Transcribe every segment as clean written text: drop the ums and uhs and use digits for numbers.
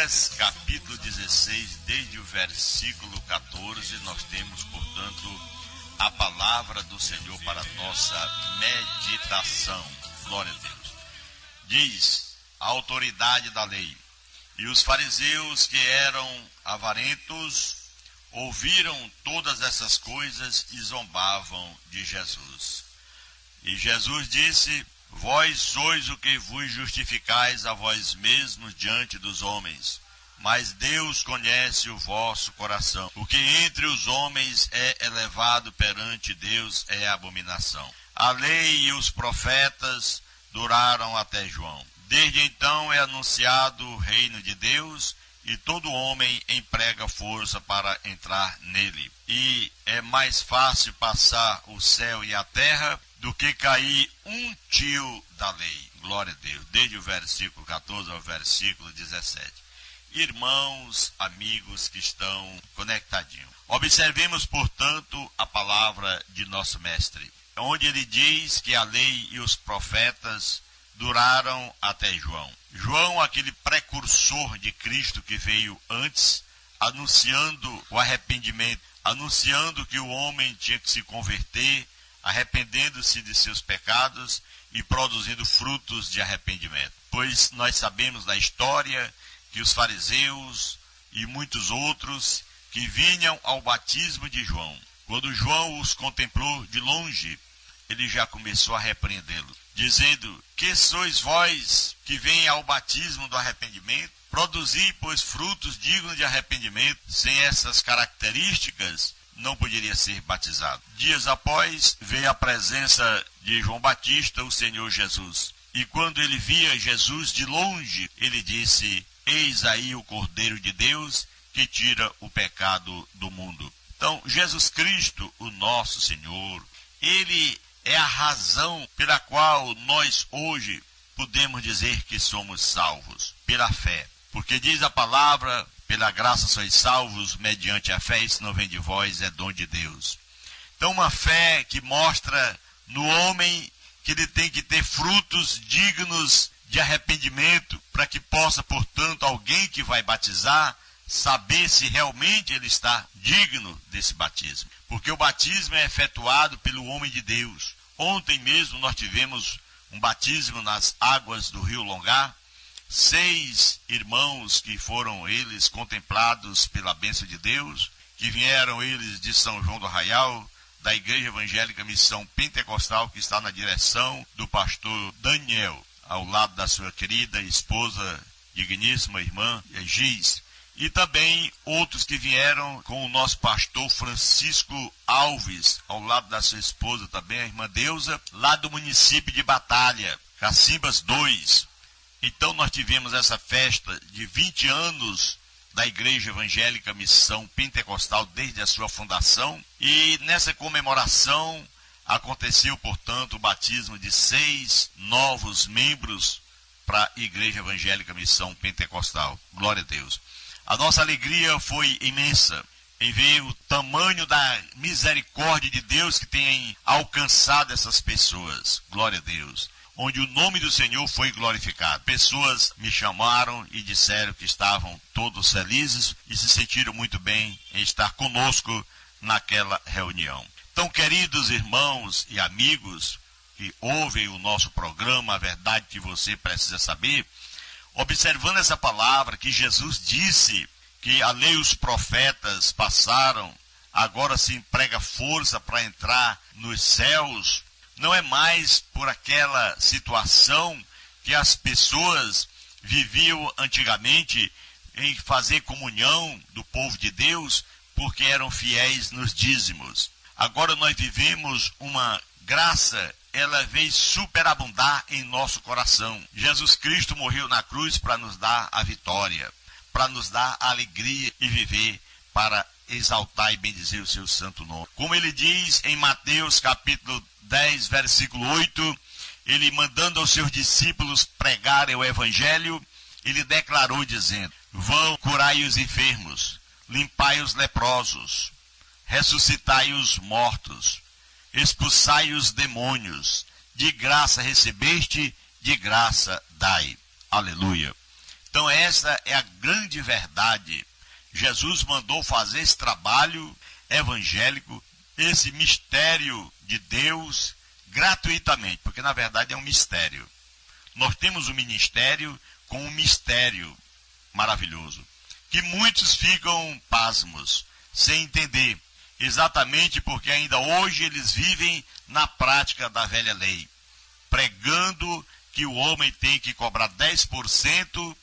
Lucas capítulo 16, desde o versículo 14, nós temos, portanto, a palavra do Senhor para nossa meditação. Glória a Deus. Diz a autoridade da lei: e os fariseus, que eram avarentos, ouviram todas essas coisas e zombavam de Jesus. E Jesus disse: vós sois o que vos justificais a vós mesmos diante dos homens, mas Deus conhece o vosso coração. O que entre os homens é elevado perante Deus é abominação. A lei e os profetas duraram até João. Desde então é anunciado o reino de Deus, e todo homem emprega força para entrar nele. E é mais fácil passar o céu e a terra do que cair um tio da lei. Glória a Deus. Desde o versículo 14 ao versículo 17. Irmãos, amigos que estão conectadinhos, observemos, portanto, a palavra de nosso mestre, onde ele diz que a lei e os profetas duraram até João. João, aquele precursor de Cristo que veio antes, anunciando o arrependimento, anunciando que o homem tinha que se converter, arrependendo-se de seus pecados e produzindo frutos de arrependimento. Pois nós sabemos da história que os fariseus e muitos outros que vinham ao batismo de João, quando João os contemplou de longe, ele já começou a repreendê-lo, dizendo: que sois vós que vêm ao batismo do arrependimento? Produzi, pois, frutos dignos de arrependimento. Sem essas características, não poderia ser batizado. Dias após, veio a presença de João Batista, o Senhor Jesus. E quando ele via Jesus de longe, ele disse: eis aí o Cordeiro de Deus que tira o pecado do mundo. Então, Jesus Cristo, o nosso Senhor, ele é a razão pela qual nós hoje podemos dizer que somos salvos, pela fé. Porque diz a palavra: pela graça sois salvos mediante a fé, isso não vem de vós, é dom de Deus. Então, uma fé que mostra no homem que ele tem que ter frutos dignos de arrependimento, para que possa, portanto, alguém que vai batizar, saber se realmente ele está digno desse batismo. Porque o batismo é efetuado pelo homem de Deus. Ontem mesmo nós tivemos um batismo nas águas do Rio Longá. 6 irmãos que foram eles contemplados pela bênção de Deus, que vieram eles de São João do Arraial, da Igreja Evangélica Missão Pentecostal, que está na direção do pastor Daniel, ao lado da sua querida esposa, digníssima irmã Giz. E também outros que vieram com o nosso pastor Francisco Alves, ao lado da sua esposa também, a irmã Deusa, lá do município de Batalha, Cacimbas 2. Então nós tivemos essa festa de 20 anos da Igreja Evangélica Missão Pentecostal desde a sua fundação. E nessa comemoração aconteceu, portanto, o batismo de 6 novos membros para a Igreja Evangélica Missão Pentecostal. Glória a Deus. A nossa alegria foi imensa em ver o tamanho da misericórdia de Deus que tem alcançado essas pessoas. Glória a Deus. Onde o nome do Senhor foi glorificado. Pessoas me chamaram e disseram que estavam todos felizes e se sentiram muito bem em estar conosco naquela reunião. Então, queridos irmãos e amigos que ouvem o nosso programa, a verdade que você precisa saber, observando essa palavra que Jesus disse que a lei e os profetas passaram, agora se emprega força para entrar nos céus, não é mais por aquela situação que as pessoas viviam antigamente em fazer comunhão do povo de Deus porque eram fiéis nos dízimos. Agora nós vivemos uma graça, ela veio superabundar em nosso coração. Jesus Cristo morreu na cruz para nos dar a vitória, para nos dar a alegria e viver para exaltar e bendizer o seu santo nome. Como ele diz em Mateus capítulo 10, versículo 8, ele mandando aos seus discípulos pregarem o evangelho, ele declarou dizendo: vão, curai os enfermos, limpai os leprosos, ressuscitai os mortos, expulsai os demônios, de graça recebeste, de graça dai. Aleluia. Então essa é a grande verdade. Jesus mandou fazer esse trabalho evangélico, esse mistério de Deus, gratuitamente, porque na verdade é um mistério. Nós temos um ministério com um mistério maravilhoso, que muitos ficam pasmos, sem entender, exatamente porque ainda hoje eles vivem na prática da velha lei, pregando que o homem tem que cobrar 10%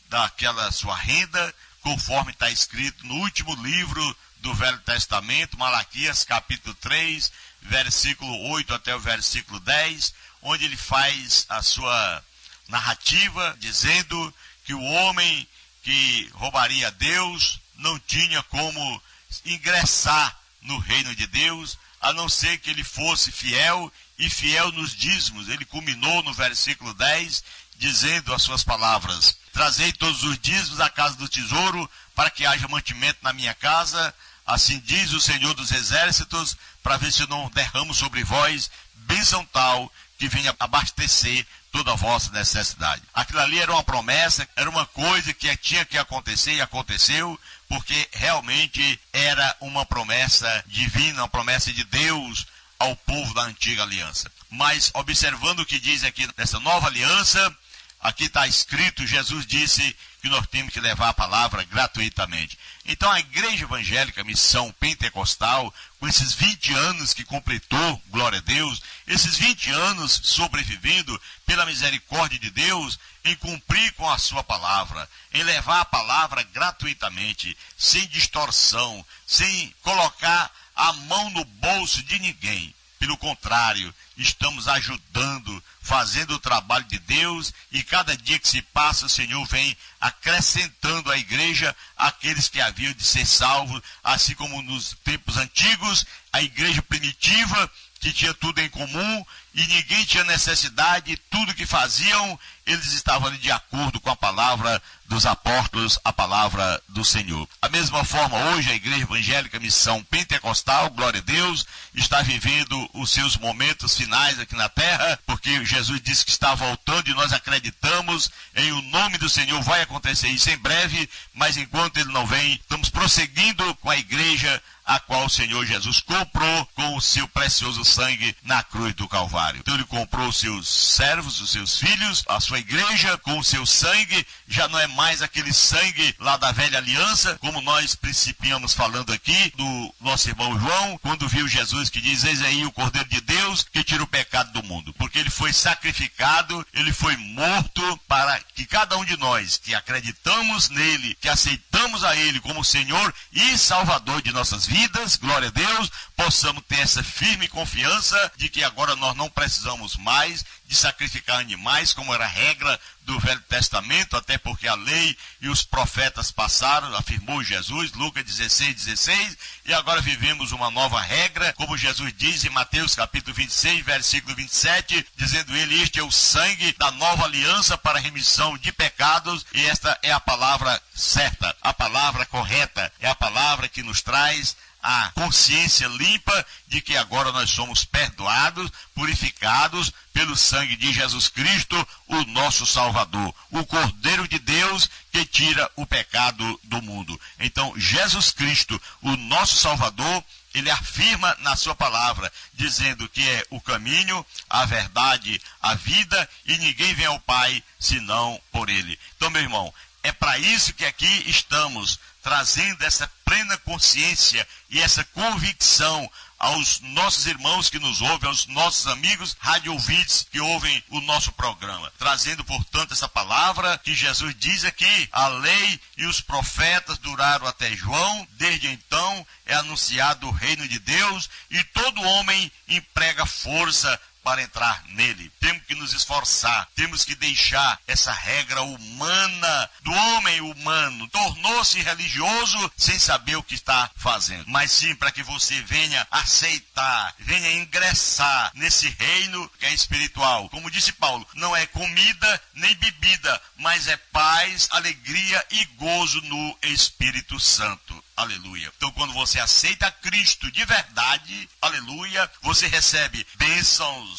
daquela sua renda, conforme está escrito no último livro do Velho Testamento, Malaquias capítulo 3, versículo 8 até o versículo 10, onde ele faz a sua narrativa, dizendo que o homem que roubaria a Deus não tinha como ingressar no reino de Deus, a não ser que ele fosse fiel, e fiel nos dízimos. Ele culminou no versículo 10, dizendo as suas palavras: trazei todos os dízimos à casa do tesouro, para que haja mantimento na minha casa, assim diz o Senhor dos Exércitos, para ver se eu não derramo sobre vós bênção tal que venha abastecer toda a vossa necessidade. Aquilo ali era uma promessa, era uma coisa que tinha que acontecer e aconteceu, porque realmente era uma promessa divina, uma promessa de Deus ao povo da antiga aliança. Mas observando o que diz aqui nessa nova aliança, aqui está escrito, Jesus disse que nós temos que levar a palavra gratuitamente. Então a Igreja Evangélica Missão Pentecostal, com esses 20 anos que completou, glória a Deus, esses 20 anos sobrevivendo pela misericórdia de Deus, em cumprir com a sua palavra, em levar a palavra gratuitamente, sem distorção, sem colocar a mão no bolso de ninguém. Pelo contrário, estamos ajudando, fazendo o trabalho de Deus, e cada dia que se passa, o Senhor vem acrescentando à igreja aqueles que haviam de ser salvos, assim como nos tempos antigos, a igreja primitiva, que tinha tudo em comum, e ninguém tinha necessidade, tudo que faziam, eles estavam ali de acordo com a palavra dos apóstolos, a palavra do Senhor. Da mesma forma, hoje a Igreja Evangélica Missão Pentecostal, glória a Deus, está vivendo os seus momentos finais aqui na terra, porque Jesus disse que está voltando e nós acreditamos em o nome do Senhor, vai acontecer isso em breve, mas enquanto ele não vem, estamos prosseguindo com a igreja a qual o Senhor Jesus comprou com o seu precioso sangue na cruz do Calvário. Então ele comprou os seus servos, os seus filhos, a sua igreja com o seu sangue, já não é mais aquele sangue lá da velha aliança, como nós principiamos falando aqui, do nosso irmão João, quando viu Jesus que diz: eis aí o Cordeiro de Deus que tira o pecado do mundo. Porque ele foi sacrificado, ele foi morto para que cada um de nós que acreditamos nele, que aceitamos a ele como Senhor e Salvador de nossas vidas, glória a Deus, possamos ter essa firme confiança de que agora nós não precisamos mais de sacrificar animais, como era a regra do Velho Testamento, até porque a lei e os profetas passaram, afirmou Jesus, Lucas 16:16, e agora vivemos uma nova regra, como Jesus diz em Mateus capítulo 26, versículo 27, dizendo ele: este é o sangue da nova aliança para a remissão de pecados, e esta é a palavra certa, a palavra correta, é a palavra que nos traz a consciência limpa de que agora nós somos perdoados, purificados pelo sangue de Jesus Cristo, o nosso Salvador, o Cordeiro de Deus que tira o pecado do mundo. Então, Jesus Cristo, o nosso Salvador, ele afirma na sua palavra, dizendo que é o caminho, a verdade, a vida, e ninguém vem ao Pai senão por ele. Então, meu irmão, é para isso que aqui estamos, trazendo essa plena consciência e essa convicção aos nossos irmãos que nos ouvem, aos nossos amigos radioouvintes que ouvem o nosso programa. Trazendo, portanto, essa palavra que Jesus diz aqui: a lei e os profetas duraram até João, desde então é anunciado o reino de Deus e todo homem emprega força para entrar nele. Temos que nos esforçar, temos que deixar essa regra humana do homem humano. Tornou-se religioso sem saber o que está fazendo, mas sim para que você venha aceitar, venha ingressar nesse reino que é espiritual. Como disse Paulo, não é comida nem bebida, mas é paz, alegria e gozo no Espírito Santo. Aleluia. Então, quando você aceita Cristo de verdade, aleluia, você recebe bênçãos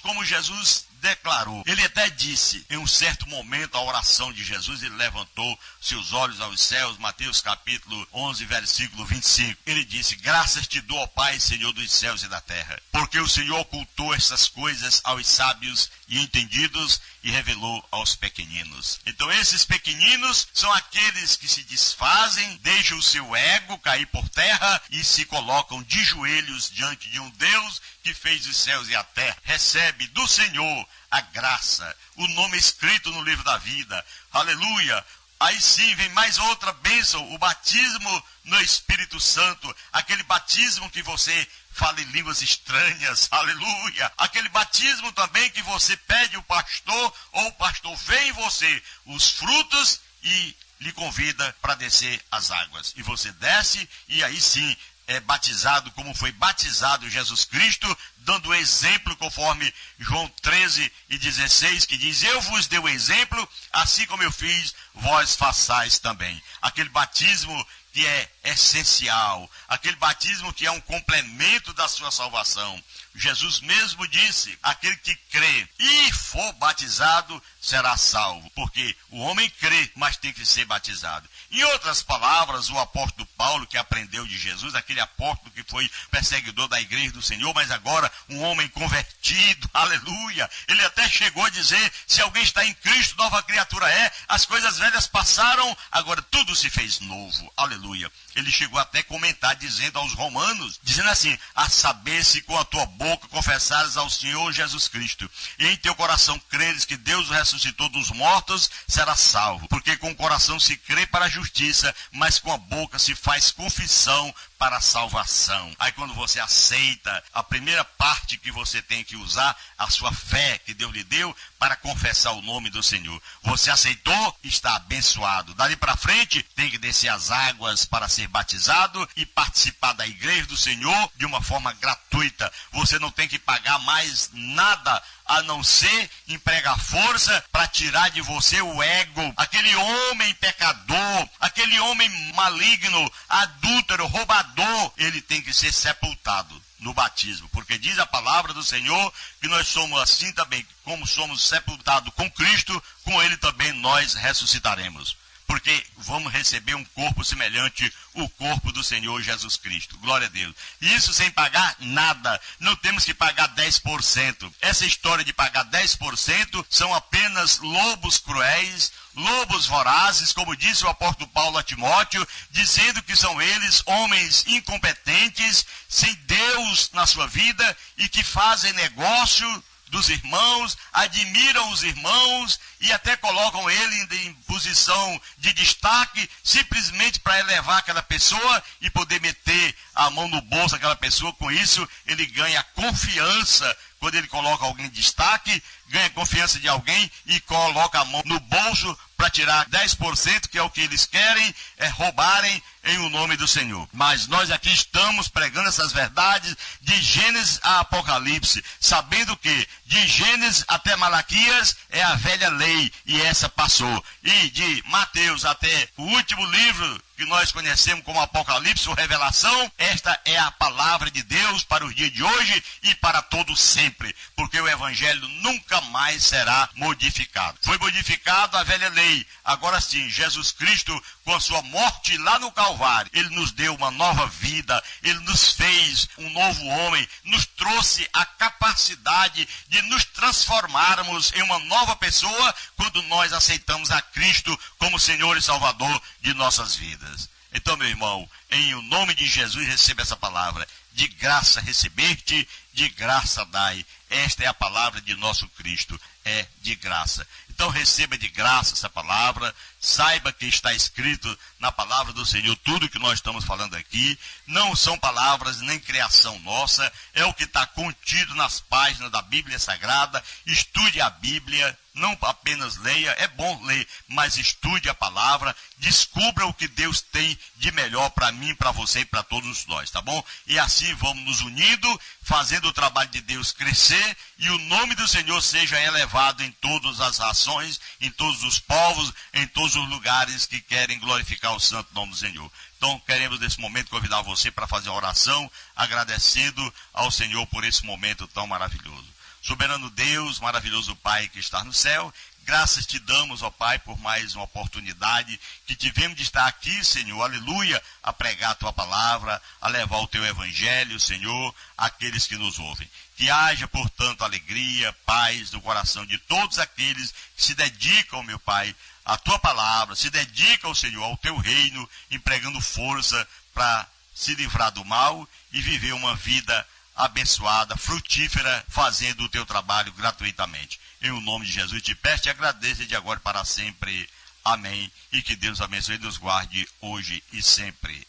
como Jesus declarou. Ele até disse, em um certo momento, a oração de Jesus, ele levantou seus olhos aos céus, Mateus capítulo 11, versículo 25. Ele disse, graças te dou, ó Pai, Senhor dos céus e da terra, porque o Senhor ocultou essas coisas aos sábios e entendidos e revelou aos pequeninos. Então esses pequeninos são aqueles que se desfazem, deixam o seu ego cair por terra e se colocam de joelhos diante de um Deus que fez os céus e a terra. Recebe do Senhor a graça, o nome escrito no livro da vida. Aleluia! Aí sim vem mais outra bênção, o batismo no Espírito Santo, aquele batismo que você fala em línguas estranhas, aleluia. Aquele batismo também que você pede o pastor, ou o pastor vê em você os frutos e lhe convida para descer as águas. E você desce e aí sim é batizado como foi batizado Jesus Cristo, dando exemplo conforme João 13 e 16, que diz, eu vos dei o exemplo, assim como eu fiz, vós façais também. Aquele batismo que é essencial, aquele batismo que é um complemento da sua salvação. Jesus mesmo disse, aquele que crê e for batizado será salvo, porque o homem crê, mas tem que ser batizado. Em outras palavras, o apóstolo Paulo, que aprendeu de Jesus, aquele apóstolo que foi perseguidor da igreja do Senhor, mas agora um homem convertido, aleluia, ele até chegou a dizer, se alguém está em Cristo, nova criatura é, as coisas velhas passaram, agora tudo se fez novo, aleluia. Ele chegou até a comentar, dizendo aos romanos, dizendo assim, a saber se com a tua boca confessares ao Senhor Jesus Cristo, e em teu coração creres que Deus o ressuscitou dos mortos, será salvo. Porque com o coração se crê para a justiça, mas com a boca se faz confissão para a salvação. Aí quando você aceita a primeira parte que você tem que usar, a sua fé que Deus lhe deu para confessar o nome do Senhor. Você aceitou, está abençoado. Dali para frente, tem que descer as águas para ser batizado e participar da igreja do Senhor de uma forma gratuita. Você não tem que pagar mais nada, a não ser empregar força para tirar de você o ego, aquele homem pecador, aquele homem maligno, adúltero, roubador, ele tem que ser sepultado no batismo, porque diz a palavra do Senhor que nós somos assim também, como somos sepultados com Cristo, com ele também nós ressuscitaremos. Porque vamos receber um corpo semelhante ao corpo do Senhor Jesus Cristo. Glória a Deus. Isso sem pagar nada. Não temos que pagar 10%. Essa história de pagar 10% são apenas lobos cruéis, lobos vorazes, como disse o apóstolo Paulo a Timóteo, dizendo que são eles homens incompetentes, sem Deus na sua vida e que fazem negócio dos irmãos, admiram os irmãos e até colocam ele em posição de destaque, simplesmente para elevar aquela pessoa e poder meter a mão no bolso daquela pessoa. Com isso, ele ganha confiança. Quando ele coloca alguém em destaque, ganha confiança de alguém e coloca a mão no bolso para tirar 10%, que é o que eles querem, é roubarem em o nome do Senhor. Mas nós aqui estamos pregando essas verdades de Gênesis a Apocalipse, sabendo que de Gênesis até Malaquias é a velha lei, e essa passou. E de Mateus até o último livro que nós conhecemos como Apocalipse ou Revelação, esta é a palavra de Deus para os dias de hoje e para todo sempre, porque o Evangelho nunca mais será modificado. Foi modificado a velha lei, agora sim, Jesus Cristo, com a sua morte lá no Calvário, ele nos deu uma nova vida, ele nos fez um novo homem, nos trouxe a capacidade de nos transformarmos em uma nova pessoa quando nós aceitamos a Cristo como Senhor e Salvador de nossas vidas. Então, meu irmão, em o nome de Jesus, receba essa palavra. De graça recebeste, de graça dai. Esta é a palavra de nosso Cristo, é de graça. Então receba de graça essa palavra, saiba que está escrito na palavra do Senhor tudo que nós estamos falando aqui. Não são palavras nem criação nossa, é o que está contido nas páginas da Bíblia Sagrada. Estude a Bíblia, não apenas leia, é bom ler, mas estude a palavra, descubra o que Deus tem de melhor para mim, para você e para todos nós, tá bom? E assim vamos nos unindo, fazendo o trabalho de Deus crescer e o nome do Senhor seja elevado em todas as nações, em todos os povos, em todos os lugares que querem glorificar o santo nome do Senhor. Então, queremos nesse momento convidar você para fazer a oração, agradecendo ao Senhor por esse momento tão maravilhoso. Soberano Deus, maravilhoso Pai que está no céu, graças te damos, ó Pai, por mais uma oportunidade que tivemos de estar aqui, Senhor, aleluia, a pregar a tua palavra, a levar o teu evangelho, Senhor, àqueles que nos ouvem. Que haja, portanto, alegria, paz no coração de todos aqueles que se dedicam, meu Pai, à tua palavra, se dedicam, Senhor, ao teu reino, empregando força para se livrar do mal e viver uma vida abençoada, frutífera, fazendo o teu trabalho gratuitamente. Em o nome de Jesus te peço e agradeço de agora para sempre. Amém. E que Deus abençoe e nos guarde hoje e sempre.